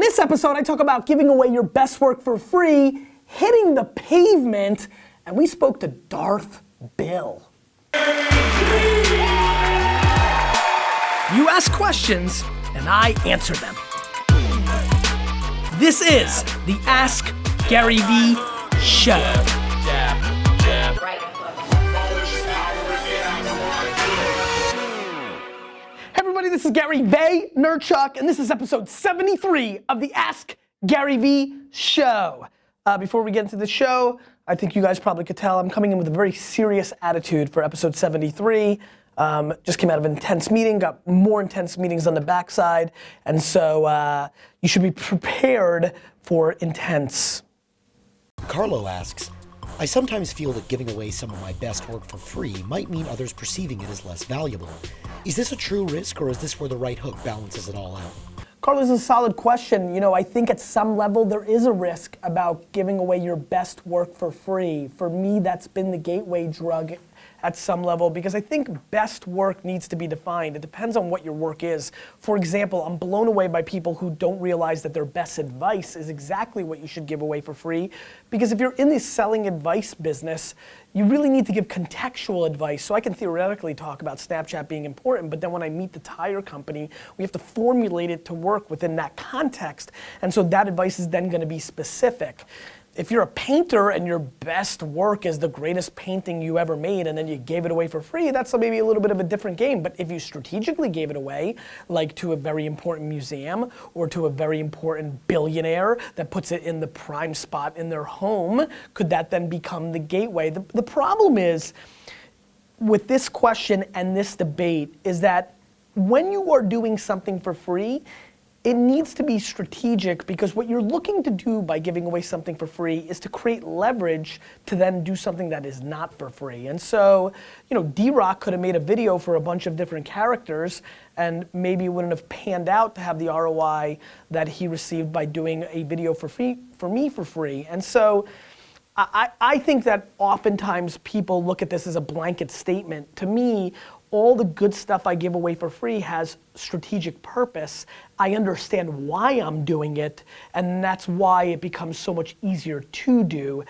this episode, I talk about giving away your best work for free, hitting the pavement, and we spoke to Darth Bill. You ask questions, and I answer them. This is the Ask Gary V Show. This is Gary Vaynerchuk, and this is episode 73 of the Ask Gary V Show. Before we get into the show, I think you guys probably could tell I'm coming in with a very serious attitude for episode 73. Just came out of an intense meeting, got more intense meetings on the backside, and so you should be prepared for intense. Carlo asks, I sometimes feel that giving away some of my best work for free might mean others perceiving it as less valuable. Is this a true risk, or is this where the right hook balances it all out? Carlos, is a solid question. You know, I think at some level there is a risk about giving away your best work for free. For me, that's been the gateway drug at some level, because I think best work needs to be defined. It depends on what your work is. For example, I'm blown away by people who don't realize that their best advice is exactly what you should give away for free, because if you're in the selling advice business, you really need to give contextual advice. So I can theoretically talk about Snapchat being important, but then when I meet the tire company, we have to formulate it to work within that context, and so that advice is then gonna be specific. If you're a painter and your best work is the greatest painting you ever made and then you gave it away for free, that's maybe a little bit of a different game. But if you strategically gave it away, like to a very important museum or to a very important billionaire that puts it in the prime spot in their home, could that then become the gateway? The problem is with this question and this debate is that when you are doing something for free, it needs to be strategic, because what you're looking to do by giving away something for free is to create leverage to then do something that is not for free. And so, you know, D-Rock could have made a video for a bunch of different characters and maybe it wouldn't have panned out to have the ROI that he received by doing a video for me for free. And so I think that oftentimes people look at this as a blanket statement. To me, all the good stuff I give away for free has strategic purpose. I understand why I'm doing it, and that's why it becomes so much easier to do,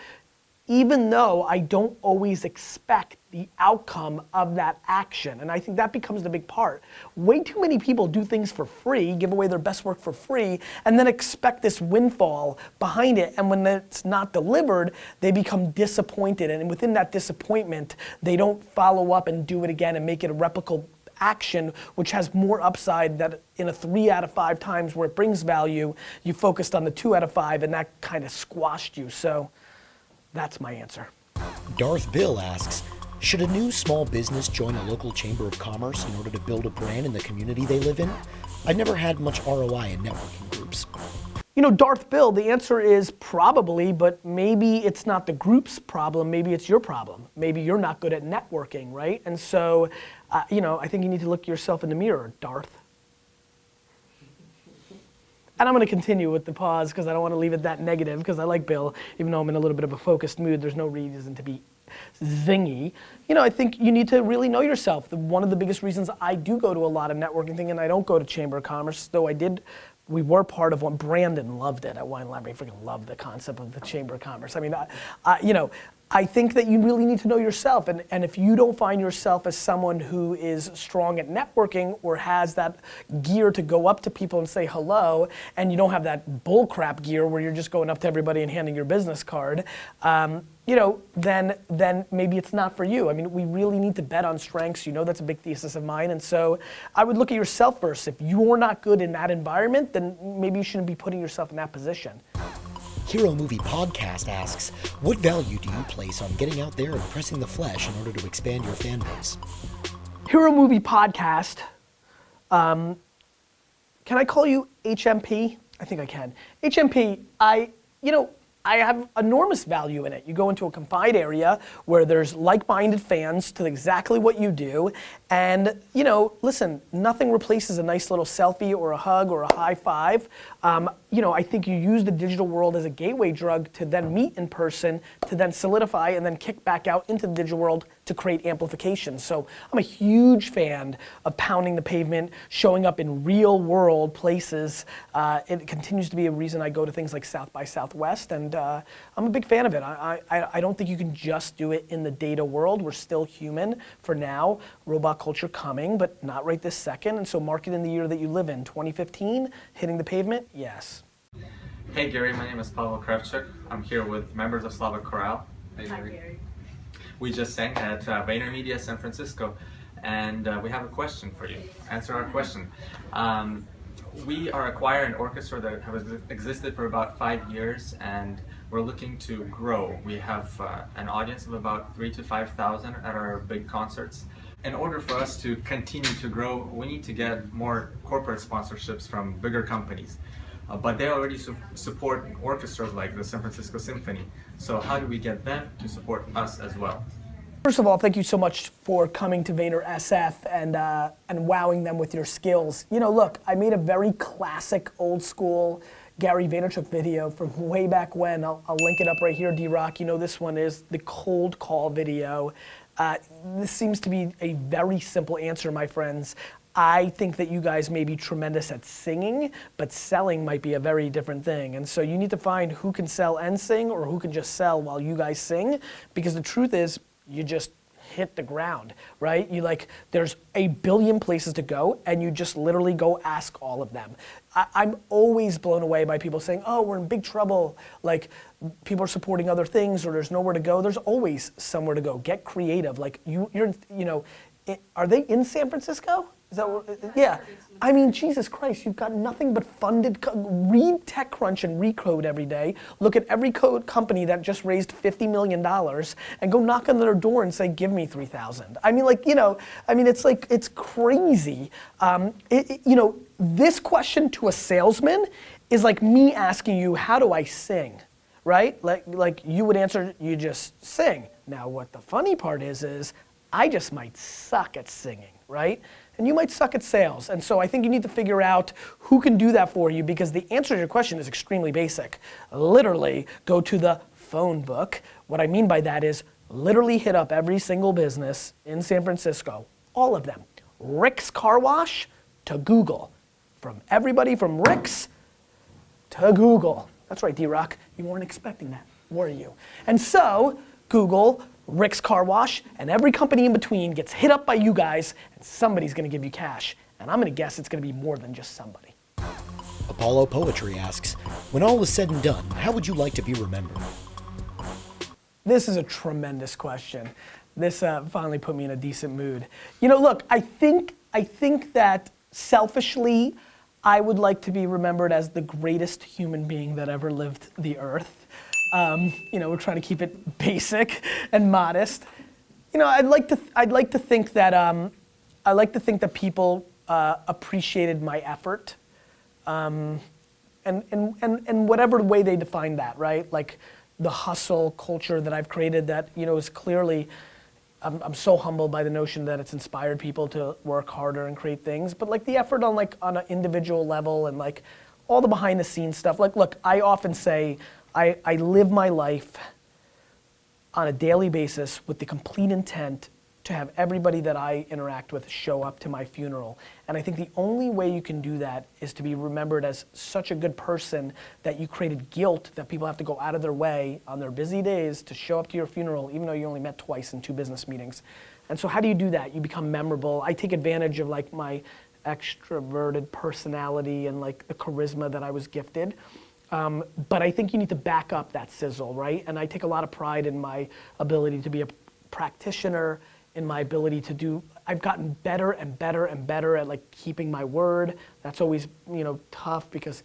even though I don't always expect the outcome of that action. And I think that becomes the big part. Way too many people do things for free, give away their best work for free, and then expect this windfall behind it. And when it's not delivered, they become disappointed. And within that disappointment, they don't follow up and do it again and make it a replicable action, which has more upside. That in a 3 out of 5 times where it brings value, you focused on the 2 out of 5 and that kind of squashed you. So that's my answer. Darth Bill asks, should a new small business join a local chamber of commerce in order to build a brand in the community they live in? I've never had much ROI in networking groups. You know, Darth Bill, the answer is probably, but maybe it's not the group's problem, maybe it's your problem. Maybe you're not good at networking, right? And so, you know, I think you need to look yourself in the mirror, Darth. And I'm gonna continue with the pause because I don't wanna leave it that negative, because I like Bill, even though I'm in a little bit of a focused mood, there's no reason to be zingy. You know, I think you need to really know yourself. One of the biggest reasons I do go to a lot of networking thing and I don't go to Chamber of Commerce, though we were part of one. Brandon loved it at Wine Library. Freaking loved the concept of the Chamber of Commerce. I mean, you know, I think that you really need to know yourself, and if you don't find yourself as someone who is strong at networking or has that gear to go up to people and say hello, and you don't have that bullcrap gear where you're just going up to everybody and handing your business card, you know, then maybe it's not for you. I mean, we really need to bet on strengths. You know, that's a big thesis of mine, and so I would look at yourself first. If you're not good in that environment, then maybe you shouldn't be putting yourself in that position. Hero Movie Podcast asks, what value do you place on getting out there and pressing the flesh in order to expand your fan base? Hero Movie Podcast, can I call you HMP? I think I can. HMP, I have enormous value in it. You go into a confined area where there's like-minded fans to exactly what you do, and listen, nothing replaces a nice little selfie or a hug or a high five. I think you use the digital world as a gateway drug to then meet in person, to then solidify and then kick back out into the digital world to create amplification. So I'm a huge fan of pounding the pavement, showing up in real world places. It continues to be a reason I go to things like South by Southwest, and I'm a big fan of it. I don't think you can just do it in the data world. We're still human for now. Robot culture coming, but not right this second. And so market in the year that you live in, 2015, hitting the pavement, yes. Hey Gary, my name is Pavel Kravchuk. I'm here with members of Slavic Chorale. Hey, Hi Gary. We just sang at VaynerMedia San Francisco, and we have a question for you. Answer our question. We are a choir and orchestra that has existed for about 5 years, and we're looking to grow. We have an audience of about 3,000 to 5,000 at our big concerts. In order for us to continue to grow, we need to get more corporate sponsorships from bigger companies. But they already support orchestras like the San Francisco Symphony. So how do we get them to support us as well? First of all, thank you so much for coming to Vayner SF and wowing them with your skills. Look, I made a very classic, old school Gary Vaynerchuk video from way back when. I'll link it up right here, D-Rock. This one is the cold call video. This seems to be a very simple answer, my friends. I think that you guys may be tremendous at singing, but selling might be a very different thing. And so you need to find who can sell and sing, or who can just sell while you guys sing, because the truth is, you just hit the ground, right? There's a billion places to go, and you just literally go ask all of them. I'm always blown away by people saying, oh, we're in big trouble. Like, people are supporting other things, or there's nowhere to go. There's always somewhere to go. Get creative. Like, are they in San Francisco? Is that what, yeah. I mean, Jesus Christ, you've got nothing but funded, read TechCrunch and Recode every day, look at every code company that just raised $50 million and go knock on their door and say, give me 3,000. I mean, it's crazy. This question to a salesman is like me asking you, how do I sing, right? Like you would answer, you just sing. Now, what the funny part is I just might suck at singing, right? And you might suck at sales. And so I think you need to figure out who can do that for you, because the answer to your question is extremely basic. Literally, go to the phone book. What I mean by that is literally hit up every single business in San Francisco, all of them. Rick's Car Wash to Google. From everybody from Rick's to Google. That's right, D-Rock. You weren't expecting that, were you? And so, Google Rick's Car Wash, and every company in between gets hit up by you guys, and somebody's gonna give you cash. And I'm gonna guess it's gonna be more than just somebody. Apollo Poetry asks, when all is said and done, how would you like to be remembered? This is a tremendous question. This finally put me in a decent mood. Look, I think that selfishly, I would like to be remembered as the greatest human being that ever lived the earth. We're trying to keep it basic and modest. I'd like to think that people appreciated my effort, and whatever way they define that, right? Like the hustle culture that I've created that is clearly. I'm so humbled by the notion that it's inspired people to work harder and create things, but like the effort on an individual level and like all the behind the scenes stuff. Like, look, I often say. I live my life on a daily basis with the complete intent to have everybody that I interact with show up to my funeral. And I think the only way you can do that is to be remembered as such a good person that you created guilt that people have to go out of their way on their busy days to show up to your funeral, even though you only met twice in 2 business meetings. And so how do you do that? You become memorable. I take advantage of like my extroverted personality and like the charisma that I was gifted. But I think you need to back up that sizzle, right? And I take a lot of pride in my ability to be a practitioner, in my ability to do, I've gotten better and better and better at like keeping my word. That's always, tough because,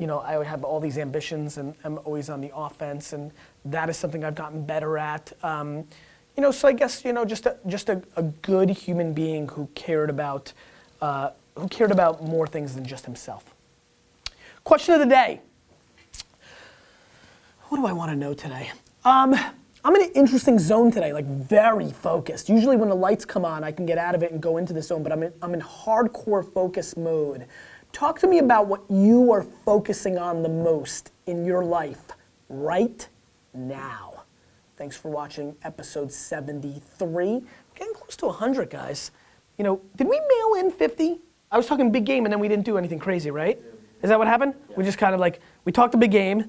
I have all these ambitions and I'm always on the offense, and that is something I've gotten better at. So I guess, just a good human being who cared about more things than just himself. Question of the day. What do I want to know today? I'm in an interesting zone today, like very focused. Usually when the lights come on, I can get out of it and go into the zone, but I'm in hardcore focus mode. Talk to me about what you are focusing on the most in your life right now. Thanks for watching episode 73. Getting close to 100, guys. You know, did we mail in 50? I was talking big game and then we didn't do anything crazy, right? Yeah. Is that what happened? Yeah. We just kind of like, we talked a big game. Yeah.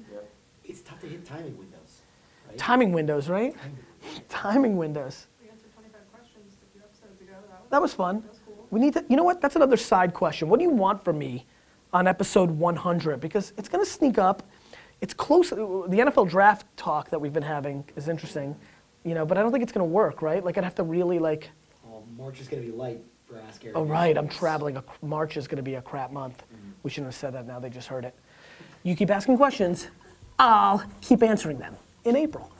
It's tough to hit timing windows, right? Timing windows, right? Timing windows. We answered 25 questions a few episodes ago. That was fun. That was cool. We need to, you know what? That's another side question. What do you want from me on episode 100? Because it's going to sneak up. It's close. The NFL draft talk that we've been having is interesting, you know, but I don't think it's going to work, right? Like I'd have to really like. Oh, March is going to be light for Ask Aaron. Oh, right. I'm traveling. March is going to be a crap month. We shouldn't have said that now. They just heard it. You keep asking questions. I'll keep answering them in April.